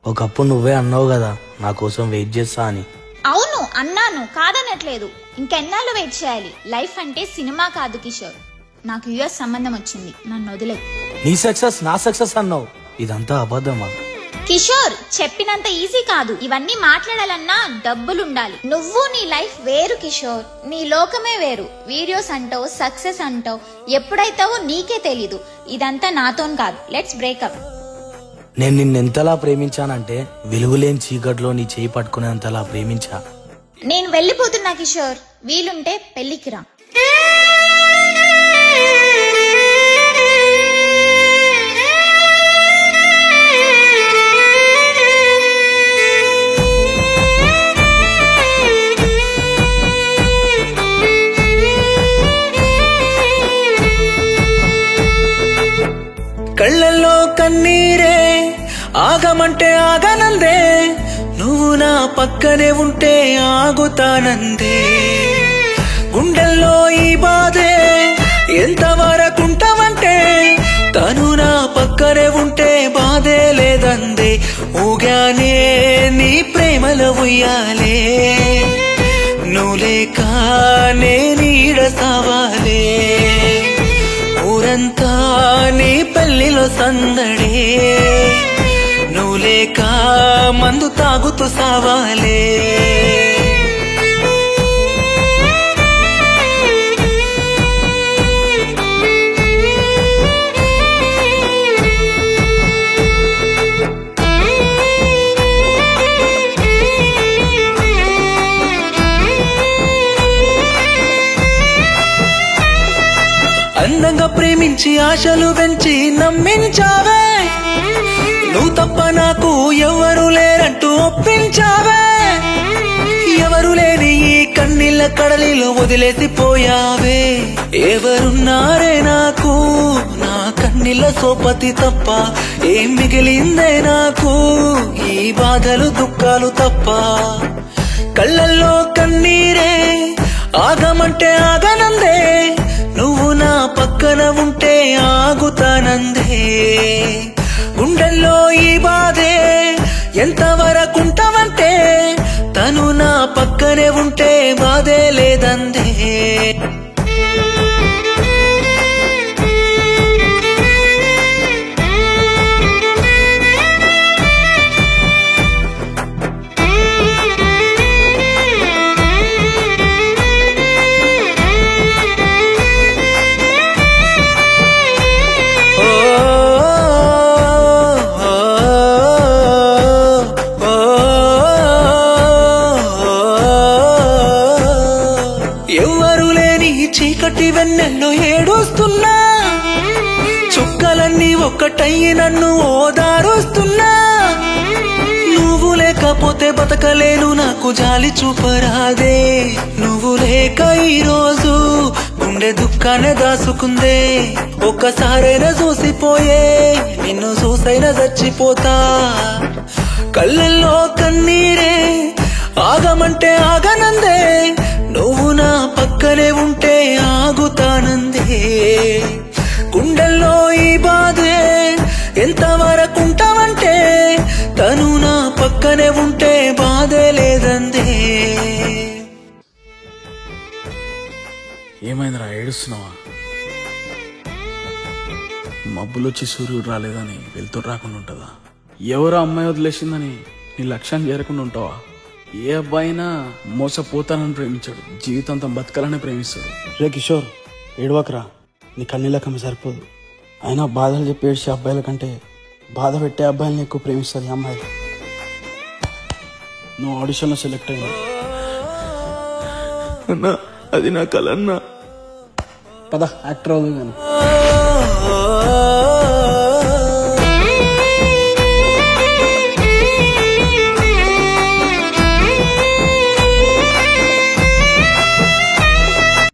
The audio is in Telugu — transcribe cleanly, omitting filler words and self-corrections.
ఒకప్పుడు నువ్వే అన్నావు కదా నా కోసం వెయిట్ చేస్తా అని. అవును అన్నాను, కాదనట్లేదు. ఇంకెన్నాళ్ళు వెయిట్ చేయాలి? లైఫ్ అంటే సినిమా కాదు కిషోర్. నాకు యుఎస్ సంబంధం వచ్చింది, నన్ను వదిలే. నీ సక్సెస్ నా సక్సెస్ అన్నావు, ఇదంతా అబద్ధమా? కిషోర్ చెప్పినంత ఈజీ కాదు. ఇవన్నీ మాట్లాడాలన్నా డబ్బులుండాలి. నువ్వు నీ లైఫ్ వేరు కిషోర్, నీ లోకమే వేరు. వీడియోస్ అంటావు, సక్సెస్ అంటావు, ఎప్పుడైతావో నీకే తెలీదు. ఇదంతా నాతోని కాదు. Let's breakup. నేను నిన్నెంతలా ప్రేమించానంటే వెలుగులేని చీకట్లో నీ చేయి పట్టుకునేంతలా ప్రేమించా. నేను వెళ్ళిపోతున్నా కిషోర్, వీలుంటే పెళ్లికి రా. కళ్ళల్లో కన్నీరే ఆగమంటే ఆగనందే, నువ్వు నా పక్కనే ఉంటే ఆగుతానందే. గుండెల్లో ఈ బాధే ఎంతవరకుంటావంటే, తను నా పక్కనే ఉంటే బాధే లేదందే. ఊగానే నీ ప్రేమలో ఉయ్యాలే, నువ్వు లేక నే నీడ సావాలే. ఊరంతా నీ పెళ్లిలో సందడే, నువ్వు లేక మందు తాగుతూ సావాలే. అందంగా ప్రేమించి ఆశలు పెంచి నమ్మించావే, నువ్వు తప్ప నాకు ఎవరు లేరంటూ ఒప్పించావే. ఎవరు లేని ఈ కన్నీళ్ళ కడలిలో వదిలేసిపోయావే. ఎవరున్నారే నాకు నా కన్నీళ్ళ సోపతి తప్ప, ఏం మిగిలిందే నాకు ఈ బాధలు దుఃఖాలు తప్ప. కళ్ళల్లో కన్నీరే ఆగమంటే ఆగనందే, నువ్వు నా పక్కన ఉంటే ఆగుతానందే. గుండెల్లో ఈ బాధే ఎంతవరకుంటావంటే, తను నా పక్కనే ఉంటే బాధే లేదందే. ఎవ్వరు లేని చీకటి వెన్నెల్లో ఏడుస్తున్నా, చుక్కలన్నీ ఒక్కటయ్యి నన్ను ఓదారుస్తున్నా. నువ్వు లేకపోతే బతకలేను, నాకు జాలి చూపరాదే. నువ్వు లేక ఈరోజు గుండె దుఃఖాన్ని దాసుకుందే. ఒక్కసారైనా చూసిపోయే, నిన్ను చూసైనా చచ్చిపోతా. కళ్ళల్లో కన్నీరే ఆగమంటే ఆగనందే, నువ్వు నా పక్కనే ఉంటే ఆగుతానందే. గుండెల్లో ఈ బాధే ఎంతవరకుంటావంటే, తను నా పక్కనే ఉంటే బాధే లేదందే. ఏమైందిరా, ఏడుస్తున్నావా? మబ్బులొచ్చి సూర్యుడు రాలేదని వెళ్తురు రాకుండా ఉంటుందా? ఎవరో అమ్మాయి వదిలేసిందని నీ లక్ష్యాన్ని చేరకుండా ఉంటావా? ఏ అబ్బాయినా మోసపోతానని ప్రేమించాడు, జీవితాంతం బతకాలని ప్రేమిస్తాడు. రే కిషోర్, ఏడవకరా, నీ కన్నీళ్ళ కమ్మి సరిపోదు. అయినా బాధలు చెప్పి ఏడ్చే అబ్బాయిల కంటే బాధ పెట్టే అబ్బాయిలని ఎక్కువ ప్రేమిస్తుంది ఈ అమ్మాయిలు. నువ్వు ఆడిషన్లో సెలెక్ట్ అయ్యావు అన్నా, అది నా కల అన్నా. పద యాక్టర్ అవుతుంది కానీ.